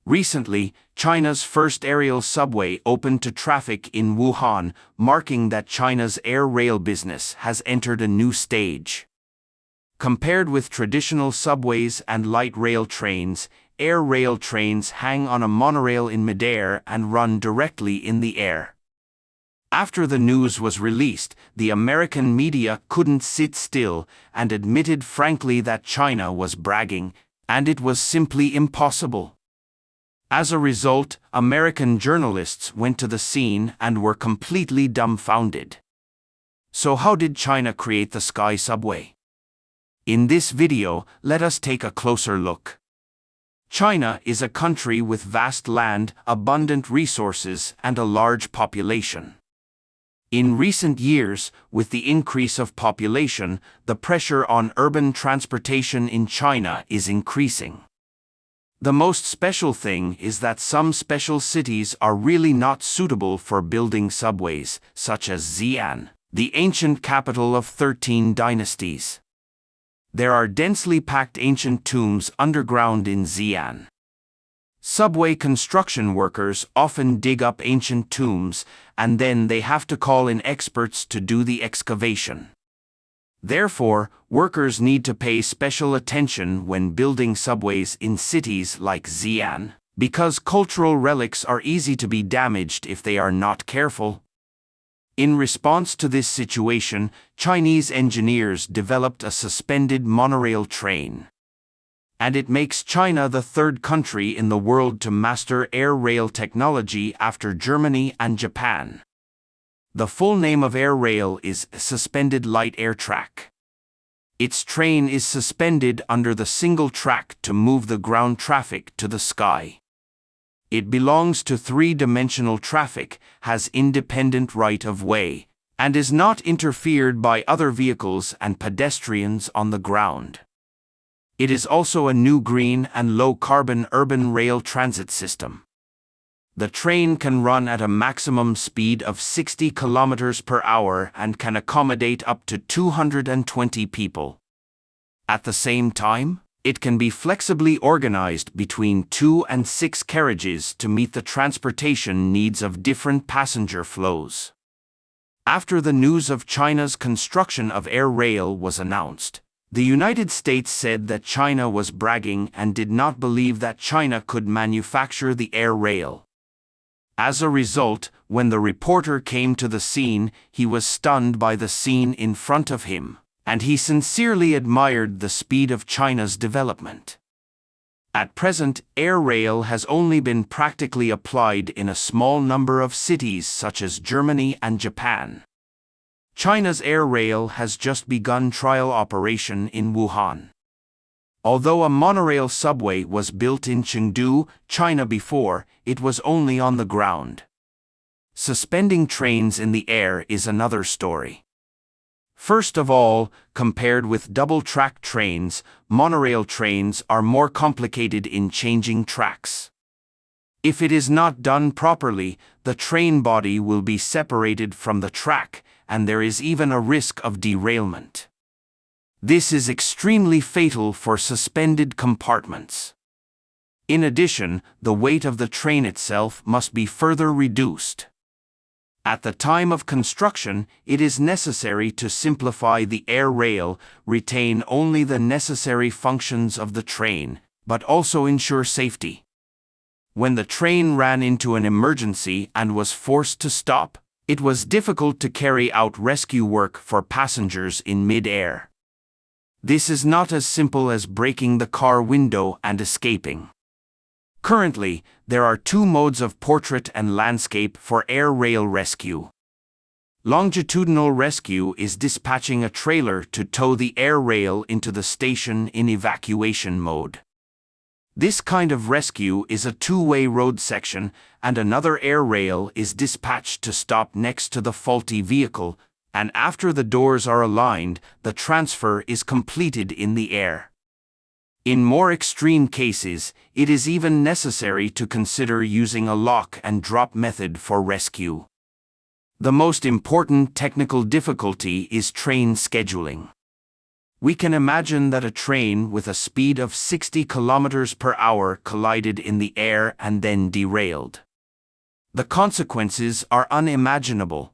Recently, China's first aerial subway opened to traffic in Wuhan, marking that China's air rail business has entered a new stage. Compared with traditional subways and light rail trains, air rail trains hang on a monorail in midair and run directly in the air. After the news was released, the American media couldn't sit still and admitted frankly that China was bragging, and it was simply impossible. As a result, American journalists went to the scene and were completely dumbfounded. So how did China create the sky subway? In this video, let us take a closer look. China is a country with vast land, abundant resources, and a large population. In recent years, with the increase of population, the pressure on urban transportation in China is increasing. The most special thing is that some special cities are really not suitable for building subways, such as Xi'an, the ancient capital of 13 dynasties. There are densely packed ancient tombs underground in Xi'an. Subway construction workers often dig up ancient tombs, and then they have to call in experts to do the excavation. Therefore, workers need to pay special attention when building subways in cities like Xi'an, because cultural relics are easy to be damaged if they are not careful. In response to this situation, Chinese engineers developed a suspended monorail train. And it makes China the third country in the world to master air rail technology after Germany and Japan. The full name of air rail is Suspended Light Air Track. Its train is suspended under the single track to move the ground traffic to the sky. It belongs to three-dimensional traffic, has independent right-of-way, and is not interfered by other vehicles and pedestrians on the ground. It is also a new green and low-carbon urban rail transit system. The train can run at a maximum speed of 60 km per hour and can accommodate up to 220 people. At the same time, it can be flexibly organized between 2 and 6 carriages to meet the transportation needs of different passenger flows. After the news of China's construction of air rail was announced, the United States said that China was bragging and did not believe that China could manufacture the air rail. As a result, when the reporter came to the scene, he was stunned by the scene in front of him, and he sincerely admired the speed of China's development. At present, air rail has only been practically applied in a small number of cities such as Germany and Japan. China's air rail has just begun trial operation in Wuhan. Although a monorail subway was built in Chengdu, China before, it was only on the ground. Suspending trains in the air is another story. First of all, compared with double-track trains, monorail trains are more complicated in changing tracks. If it is not done properly, the train body will be separated from the track, and there is even a risk of derailment. This is extremely fatal for suspended compartments. In addition, the weight of the train itself must be further reduced. At the time of construction, it is necessary to simplify the air rail, retain only the necessary functions of the train, but also ensure safety. When the train ran into an emergency and was forced to stop, it was difficult to carry out rescue work for passengers in mid-air. This is not as simple as breaking the car window and escaping. Currently, there are two modes of portrait and landscape for air rail rescue. Longitudinal rescue is dispatching a trailer to tow the air rail into the station in evacuation mode. This kind of rescue is a two-way road section, and another air rail is dispatched to stop next to the faulty vehicle, and after the doors are aligned, the transfer is completed in the air. In more extreme cases, it is even necessary to consider using a lock and drop method for rescue. The most important technical difficulty is train scheduling. We can imagine that a train with a speed of 60 kilometers per hour collided in the air and then derailed. The consequences are unimaginable.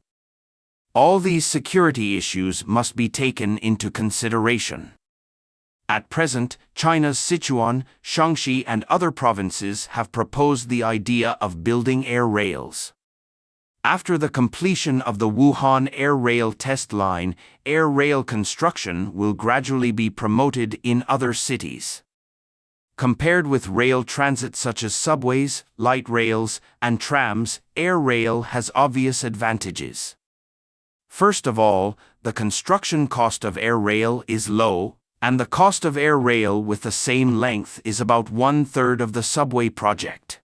All these security issues must be taken into consideration. At present, China's Sichuan, Shaanxi, and other provinces have proposed the idea of building air rails. After the completion of the Wuhan air rail test line, air rail construction will gradually be promoted in other cities. Compared with rail transit such as subways, light rails, and trams, air rail has obvious advantages. First of all, the construction cost of air rail is low, and the cost of air rail with the same length is about 1/3 of the subway project.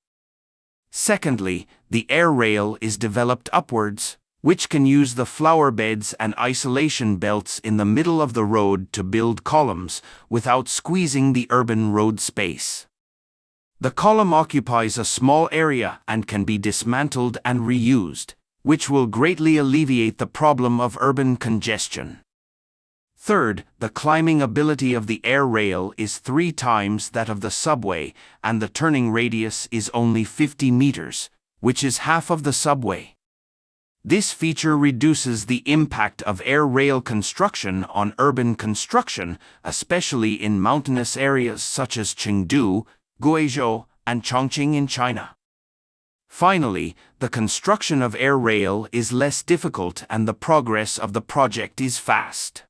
Secondly, the air rail is developed upwards, which can use the flower beds and isolation belts in the middle of the road to build columns without squeezing the urban road space. The column occupies a small area and can be dismantled and reused, which will greatly alleviate the problem of urban congestion. Third, the climbing ability of the air rail is 3 times that of the subway, and the turning radius is only 50 meters, which is half of the subway. This feature reduces the impact of air rail construction on urban construction, especially in mountainous areas such as Chengdu, Guizhou, and Chongqing in China. Finally, the construction of air rail is less difficult and the progress of the project is fast.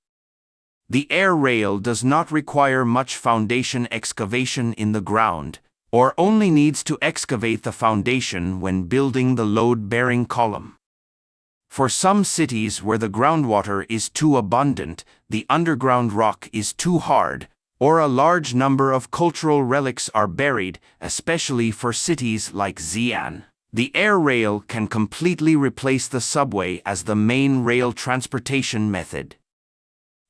The air rail does not require much foundation excavation in the ground, or only needs to excavate the foundation when building the load-bearing column. For some cities where the groundwater is too abundant, the underground rock is too hard, or a large number of cultural relics are buried, especially for cities like Xi'an, the air rail can completely replace the subway as the main rail transportation method.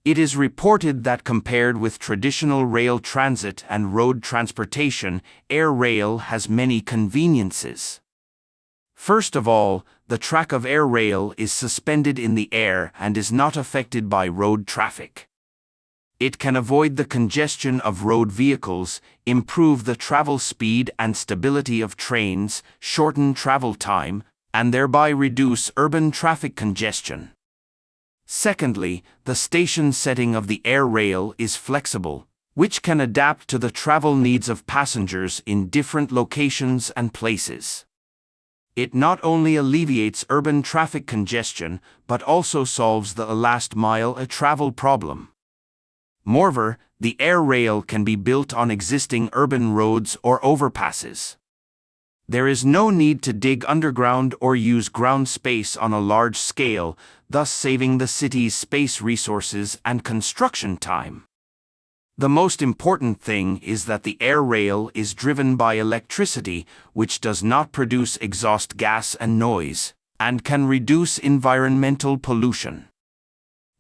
It is reported that compared with traditional rail transit and road transportation, air rail has many conveniences. First of all, the track of air rail is suspended in the air and is not affected by road traffic. It can avoid the congestion of road vehicles, improve the travel speed and stability of trains, shorten travel time, and thereby reduce urban traffic congestion. Secondly, the station setting of the air rail is flexible, which can adapt to the travel needs of passengers in different locations and places. It not only alleviates urban traffic congestion, but also solves the last mile travel problem. Moreover, the air rail can be built on existing urban roads or overpasses. There is no need to dig underground or use ground space on a large scale, thus saving the city's space resources and construction time. The most important thing is that the air rail is driven by electricity, which does not produce exhaust gas and noise, and can reduce environmental pollution.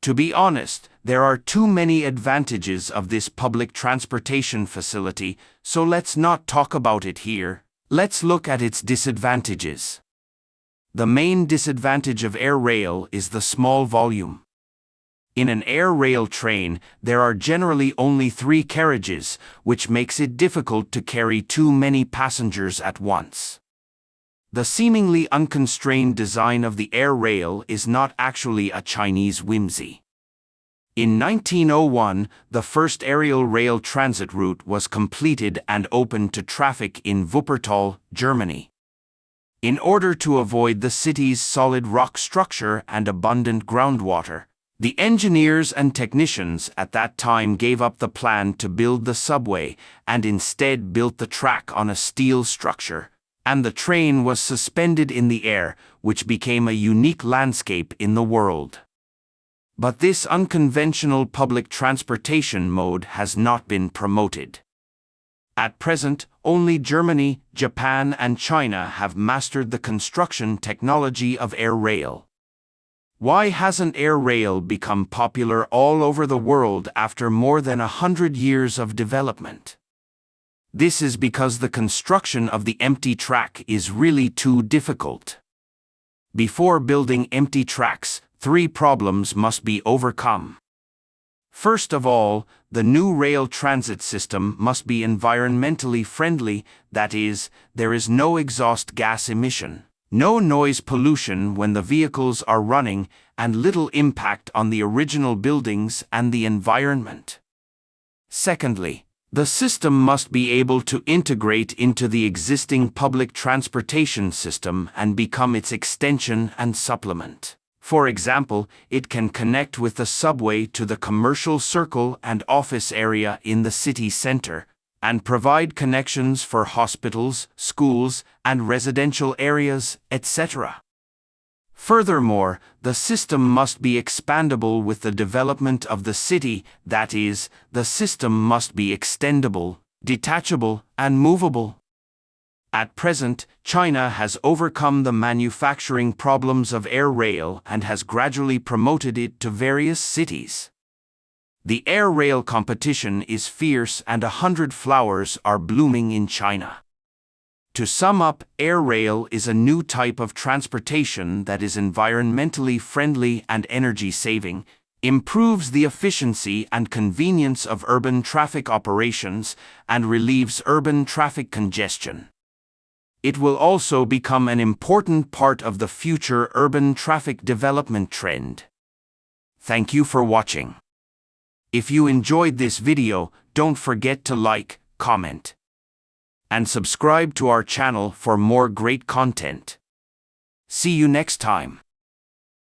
To be honest, there are too many advantages of this public transportation facility, so let's not talk about it here. Let's look at its disadvantages. The main disadvantage of air rail is the small volume. In an air rail train, there are generally only 3 carriages, which makes it difficult to carry too many passengers at once. The seemingly unconstrained design of the air rail is not actually a Chinese whimsy. In 1901, the first aerial rail transit route was completed and opened to traffic in Wuppertal, Germany. In order to avoid the city's solid rock structure and abundant groundwater, the engineers and technicians at that time gave up the plan to build the subway and instead built the track on a steel structure, and the train was suspended in the air, which became a unique landscape in the world. But this unconventional public transportation mode has not been promoted. At present, only Germany, Japan, and China have mastered the construction technology of air rail. Why hasn't air rail become popular all over the world after more than 100 years of development? This is because the construction of the empty track is really too difficult. Before building empty tracks, 3 problems must be overcome. First of all, the new rail transit system must be environmentally friendly, that is, there is no exhaust gas emission, no noise pollution when the vehicles are running, and little impact on the original buildings and the environment. Secondly, the system must be able to integrate into the existing public transportation system and become its extension and supplement. For example, it can connect with the subway to the commercial circle and office area in the city center, and provide connections for hospitals, schools, and residential areas, etc. Furthermore, the system must be expandable with the development of the city, that is, the system must be extendable, detachable, and movable. At present, China has overcome the manufacturing problems of air rail and has gradually promoted it to various cities. The air rail competition is fierce and 100 flowers are blooming in China. To sum up, air rail is a new type of transportation that is environmentally friendly and energy-saving, improves the efficiency and convenience of urban traffic operations, and relieves urban traffic congestion. It will also become an important part of the future urban traffic development trend. Thank you for watching. If you enjoyed this video, don't forget to like, comment, and subscribe to our channel for more great content. See you next time.